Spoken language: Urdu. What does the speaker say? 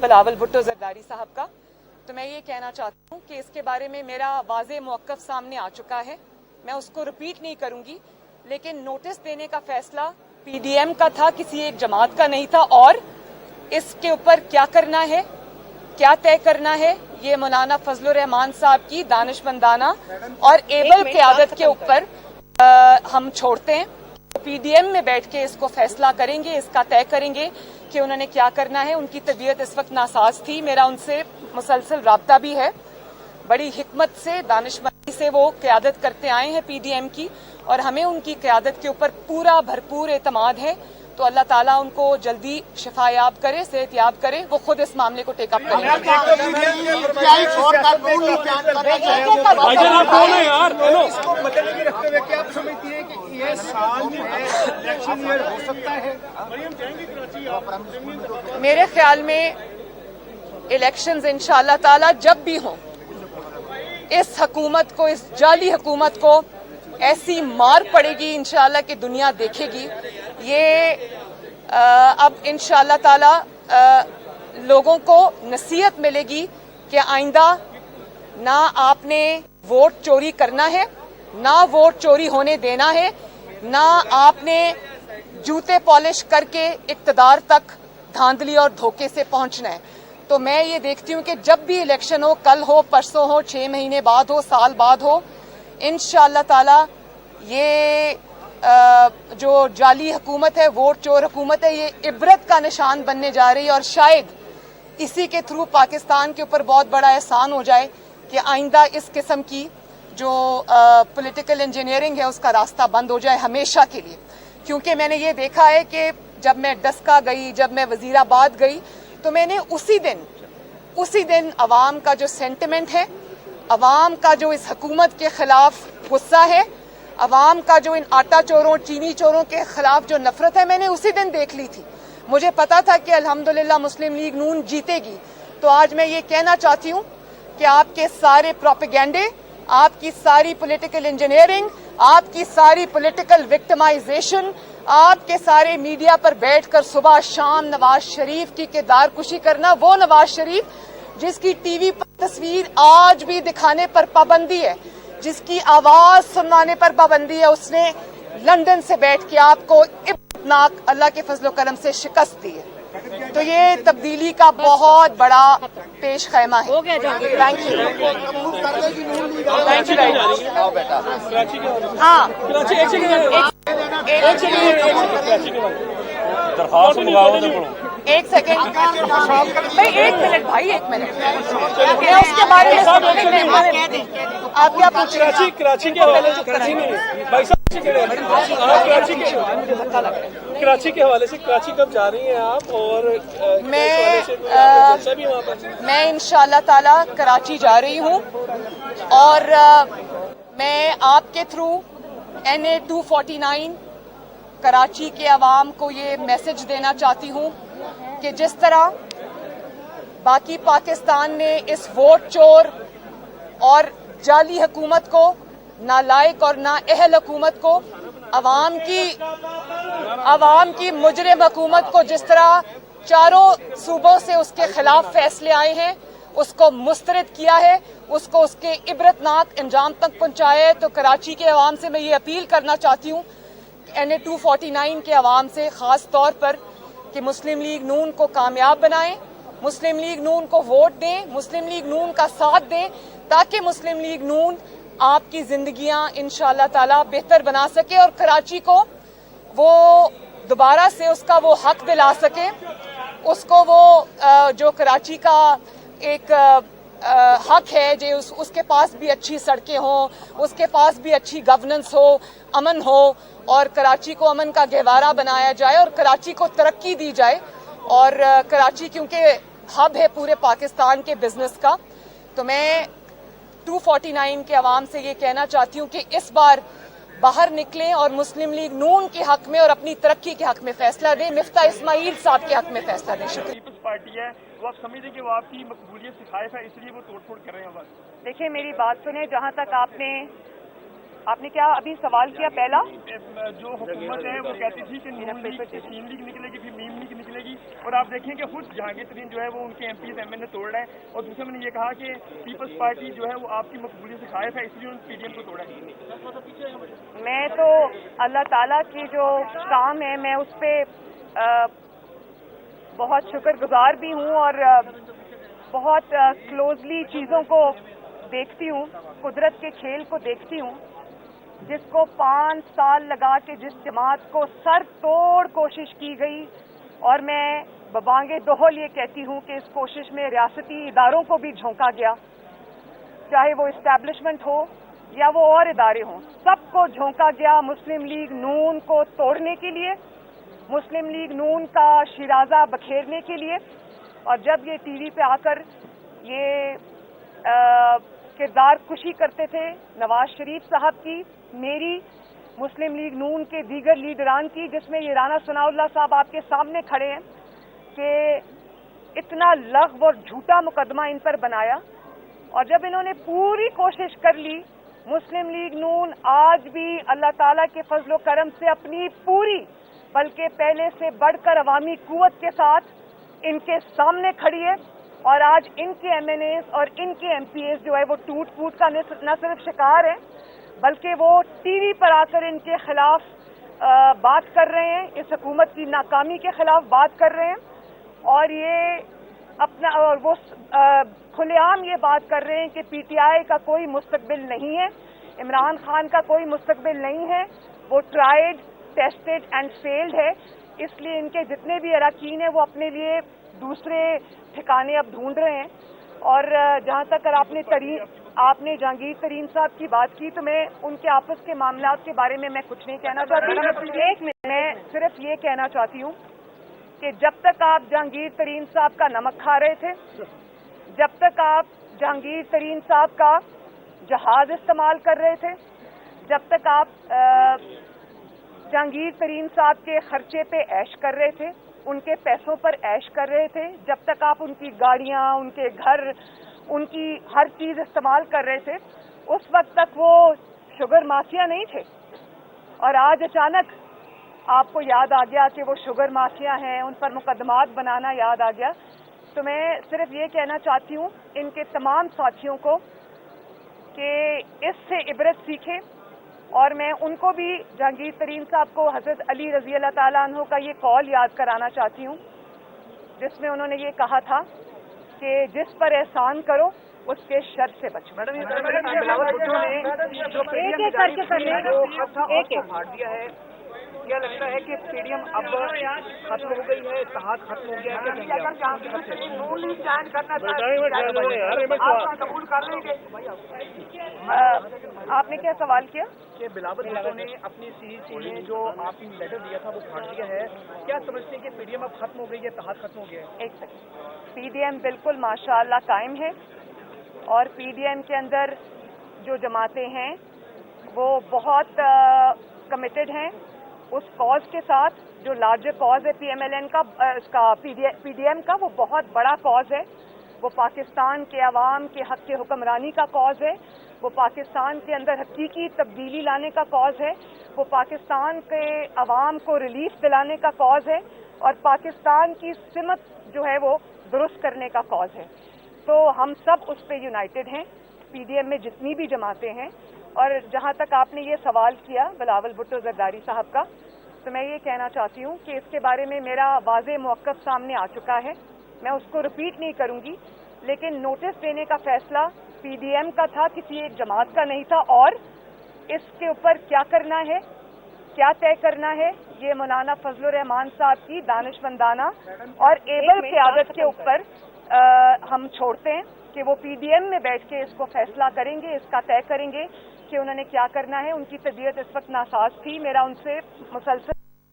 بلاول بھٹو زرداری صاحب کا، تو میں یہ کہنا چاہتی ہوں کہ اس کے بارے میں میرا واضح موقف سامنے آ چکا ہے، میں اس کو ریپیٹ نہیں کروں گی، لیکن نوٹس دینے کا فیصلہ پی ڈی ایم کا تھا، کسی ایک جماعت کا نہیں تھا، اور اس کے اوپر کیا کرنا ہے، کیا طے کرنا ہے، یہ مولانا فضل الرحمان صاحب کی دانشمندانہ اور ایبل قیادت کے اوپر ہم چھوڑتے ہیں۔ پی ڈی ایم میں بیٹھ کے اس کو فیصلہ کریں گے، اس کا طے کریں گے کہ انہوں نے کیا کرنا ہے۔ ان کی طبیعت اس وقت ناساز تھی، میرا ان سے مسلسل رابطہ بھی ہے، بڑی حکمت سے، دانشمندی سے وہ قیادت کرتے آئے ہیں پی ڈی ایم کی، اور ہمیں ان کی قیادت کے اوپر پورا بھرپور اعتماد ہے، تو اللہ تعالیٰ ان کو جلدی شفا یاب کرے، صحت یاب کرے، وہ خود اس معاملے کو ٹیک اپ کریں گے۔ میرے خیال میں الیکشنز انشاءاللہ تعالی جب بھی ہوں، اس حکومت کو، اس جعلی حکومت کو ایسی مار پڑے گی انشاءاللہ کہ دنیا دیکھے گی۔ یہ اب انشاءاللہ تعالی لوگوں کو نصیحت ملے گی کہ آئندہ نہ آپ نے ووٹ چوری کرنا ہے، نہ ووٹ چوری ہونے دینا ہے، نہ آپ نے جوتے پالش کر کے اقتدار تک دھاندلی اور دھوکے سے پہنچنا ہے۔ تو میں یہ دیکھتی ہوں کہ جب بھی الیکشن ہو، کل ہو، پرسوں ہو، 6 مہینے بعد ہو، سال بعد ہو، انشاءاللہ تعالی یہ جو جعلی حکومت ہے، ووٹ چور حکومت ہے، یہ عبرت کا نشان بننے جا رہی ہے، اور شاید اسی کے تھرو پاکستان کے اوپر بہت بڑا احسان ہو جائے کہ آئندہ اس قسم کی جو پولیٹیکل انجینئرنگ ہے اس کا راستہ بند ہو جائے ہمیشہ کے لیے۔ کیونکہ میں نے یہ دیکھا ہے کہ جب میں ڈسکا گئی، جب میں وزیر آباد گئی، تو میں نے اسی دن عوام کا جو سینٹیمنٹ ہے، عوام کا جو اس حکومت کے خلاف غصہ ہے، عوام کا جو ان آٹا چوروں، چینی چوروں کے خلاف جو نفرت ہے، میں نے اسی دن دیکھ لی تھی۔ مجھے پتا تھا کہ الحمدللہ مسلم لیگ نون جیتے گی۔ تو آج میں یہ کہنا چاہتی ہوں کہ آپ کے سارے پروپیگنڈے، آپ کی ساری پولیٹیکل انجینئرنگ، آپ کی ساری پولیٹیکل وکٹمائزیشن، آپ کے سارے میڈیا پر بیٹھ کر صبح شام نواز شریف کی کردار کشی کرنا، وہ نواز شریف جس کی ٹی وی پر تصویر آج بھی دکھانے پر پابندی ہے، جس کی آواز سنوانے پر پابندی ہے، اس نے لندن سے بیٹھ کے آپ کو عبرتناک اللہ کے فضل و کرم سے شکست دی ہے۔ تو یہ تبدیلی کا بہت بڑا پیش خیمہ ہے۔ Thank you, thank you very much. ہاں ایک سیکنڈ بھائی، ایک منٹ بھائی، ایک منٹ، میں اس کے بارے میں آپ کیا پوچھ رہے ہیں؟ کراچی کے حوالے سے کراچی کب جا رہی ہیں آپ؟ اور میں انشاءاللہ تعالی کراچی جا رہی ہوں، اور میں آپ کے تھرو NA 249 کراچی کے عوام کو یہ میسج دینا چاہتی ہوں کہ جس طرح باقی پاکستان نے اس ووٹ چور اور جعلی حکومت کو، نالائق اور نااہل حکومت کو، عوام کی مجرم حکومت کو جس طرح چاروں صوبوں سے اس کے خلاف فیصلے آئے ہیں، اس کو مسترد کیا ہے، اس کو اس کے عبرتناک انجام تک پہنچایا ہے، تو کراچی کے عوام سے میں یہ اپیل کرنا چاہتی ہوں، NA 249 کے عوام سے خاص طور پر، کہ مسلم لیگ نون کو کامیاب بنائیں، مسلم لیگ نون کو ووٹ دیں، مسلم لیگ نون کا ساتھ دیں، تاکہ مسلم لیگ نون آپ کی زندگیاں انشاءاللہ تعالی بہتر بنا سکے، اور کراچی کو وہ دوبارہ سے اس کا وہ حق دلا سکے، اس کو وہ جو کراچی کا ایک حق ہے، جو اس کے پاس بھی اچھی سڑکیں ہوں، اس کے پاس بھی اچھی گورننس ہو، امن ہو، اور کراچی کو امن کا گہوارہ بنایا جائے، اور کراچی کو ترقی دی جائے۔ اور کراچی کیونکہ ہب ہے پورے پاکستان کے بزنس کا، تو میں 249 کے عوام سے یہ کہنا چاہتی ہوں کہ اس بار باہر نکلیں اور مسلم لیگ نون کے حق میں اور اپنی ترقی کے حق میں فیصلہ دیں، مفتاح اسماعیل صاحب کے حق میں فیصلہ دیں۔ شکریہ۔ پیپلز پارٹی ہے، وہ آپ سمجھیں کہ وہ آپ کی مقبولیت سے خائف ہے، اس لیے وہ توڑ پھوڑ کر رہے ہیں بس؟ دیکھیں میری بات سنیں، جہاں تک آپ نے آپ نے کیا ابھی سوال کیا پہلا؟ جو حکومت ہے وہ کہتی تھی کہ نون لیگ مسلم لیگ نکلے گی، پھر میم لیگ نکلے گی، اور آپ دیکھیں کہ خود جہانگیر ترین جو ہے وہ ان کے ایم پیز ایم این اے توڑ رہے ہیں، اور دوسرے میں نے یہ کہا کہ پیپلز پارٹی جو ہے وہ آپ کی مقبولیت سے خائف ہے، اس لیے انہوں نے پی ڈی ایم کو توڑا ہے. میں تو اللہ تعالیٰ کی جو کام ہے میں اس پہ بہت شکر گزار بھی ہوں اور بہت کلوزلی چیزوں کو دیکھتی ہوں، قدرت کے کھیل کو دیکھتی ہوں. جس کو 5 سال لگا کے جس جماعت کو سر توڑ کوشش کی گئی، اور میں ببانگ دہل یہ کہتی ہوں کہ اس کوشش میں ریاستی اداروں کو بھی جھونکا گیا، چاہے وہ اسٹیبلشمنٹ ہو یا وہ اور ادارے ہوں، سب کو جھونکا گیا مسلم لیگ نون کو توڑنے کے لیے، مسلم لیگ نون کا شیرازہ بکھیرنے کے لیے. اور جب یہ ٹی وی پہ آ کر یہ کردار کشی کرتے تھے نواز شریف صاحب کی، میری، مسلم لیگ نون کے دیگر لیڈران کی، جس میں یہ رانا ثناء اللہ صاحب آپ کے سامنے کھڑے ہیں، کہ اتنا لغو اور جھوٹا مقدمہ ان پر بنایا. اور جب انہوں نے پوری کوشش کر لی، مسلم لیگ نون آج بھی اللہ تعالیٰ کے فضل و کرم سے اپنی پوری بلکہ پہلے سے بڑھ کر عوامی قوت کے ساتھ ان کے سامنے کھڑی ہے. اور آج ان کے ایم این ایز اور ان کے ایم پی ایز جو ہے وہ ٹوٹ پھوٹ کا نہ صرف شکار ہیں بلکہ وہ ٹی وی پر آ کر ان کے خلاف بات کر رہے ہیں، اس حکومت کی ناکامی کے خلاف بات کر رہے ہیں. اور یہ اپنا اور وہ کھلے عام یہ بات کر رہے ہیں کہ پی ٹی آئی کا کوئی مستقبل نہیں ہے، عمران خان کا کوئی مستقبل نہیں ہے، وہ ٹرائیڈ ٹیسٹڈ اینڈ فیلڈ ہے. اس لیے ان کے جتنے بھی اراکین ہیں وہ اپنے لیے دوسرے ٹھکانے اب ڈھونڈ رہے ہیں. اور جہاں تک آپ نے جہانگیر ترین صاحب کی بات کی، تو میں ان کے آپس کے معاملات کے بارے میں کچھ نہیں کہنا چاہتی. میں صرف یہ کہنا چاہتی ہوں کہ جب تک آپ جہانگیر ترین صاحب کا نمک کھا رہے تھے، جب تک آپ جہانگیر ترین صاحب کا جہاز استعمال کر رہے تھے، جب تک آپ جہانگیر ترین صاحب کے خرچے پہ عیش کر رہے تھے، ان کے پیسوں پر عیش کر رہے تھے، جب تک آپ ان کی گاڑیاں، ان کے گھر، ان کی ہر چیز استعمال کر رہے تھے، اس وقت تک وہ شوگر مافیا نہیں تھے. اور آج اچانک آپ کو یاد آ گیا کہ وہ شوگر مافیا ہیں، ان پر مقدمات بنانا یاد آ گیا. تو میں صرف یہ کہنا چاہتی ہوں ان کے تمام ساتھیوں کو کہ اس سے عبرت سیکھیں. اور میں ان کو بھی، جہانگیر ترین صاحب کو حضرت علی رضی اللہ تعالیٰ عنہ کا یہ قول یاد کرانا چاہتی ہوں، جس میں انہوں نے یہ کہا تھا کہ جس پر احسان کرو اس کے شر سے بچو. میڈم یہ بلاول بھٹو نے جو پی ڈی ایم پھاڑ دیا ہے، کیا لگتا ہے کہ پی ڈی ایم اب ختم ہو گئی ہے، اتحاد ختم ہو گیا ہے؟ آپ نے کیا سوال کیا؟ کہ بلاول بھٹو نے اپنی سی میں جو آپ نے لیٹر دیا تھا وہ پھاڑ دیا ہے، کیا سمجھتے ہیں کہ پی ڈی ایم اب ختم ہو گئی ہے، اتحاد ختم ہو گیا ہے؟ ایک سیکنڈ. پی ڈی ایم بالکل ماشاء اللہ قائم ہے، اور پی ڈی ایم کے اندر جو جماعتیں ہیں وہ بہت کمیٹڈ ہیں اس کاز کے ساتھ. جو لارجر کاز ہے پی ایم ایل این کا، اس کا پی ڈی ایم کا، وہ بہت بڑا کاز ہے. وہ پاکستان کے عوام کے حق کے حکمرانی کا کاز ہے، وہ پاکستان کے اندر حقیقی تبدیلی لانے کا کاز ہے، وہ پاکستان کے عوام کو ریلیف دلانے کا کاز ہے، اور پاکستان کی سمت جو ہے وہ درست کرنے کا کاز ہے. تو ہم سب اس پہ یونائٹڈ ہیں، پی ڈی ایم میں جتنی بھی جماعتیں ہیں. اور جہاں تک آپ نے یہ سوال کیا بلاول بھٹو زرداری صاحب کا، تو میں یہ کہنا چاہتی ہوں کہ اس کے بارے میں میرا واضح موقف سامنے آ چکا ہے، میں اس کو ریپیٹ نہیں کروں گی. لیکن نوٹس دینے کا فیصلہ پی ڈی ایم کا تھا، کسی ایک جماعت کا نہیں تھا. اور اس کے اوپر کیا کرنا ہے، کیا طے کرنا ہے، یہ مولانا فضل الرحمان صاحب کی دانشمندانہ اور ایبل قیادت کے اوپر ہم چھوڑتے ہیں کہ وہ پی ڈی ایم میں بیٹھ کے اس کو فیصلہ کریں گے، اس کا طے کریں گے کہ انہوں نے کیا کرنا ہے. ان کی طبیعت اس وقت ناساز تھی، میرا ان سے مسلسل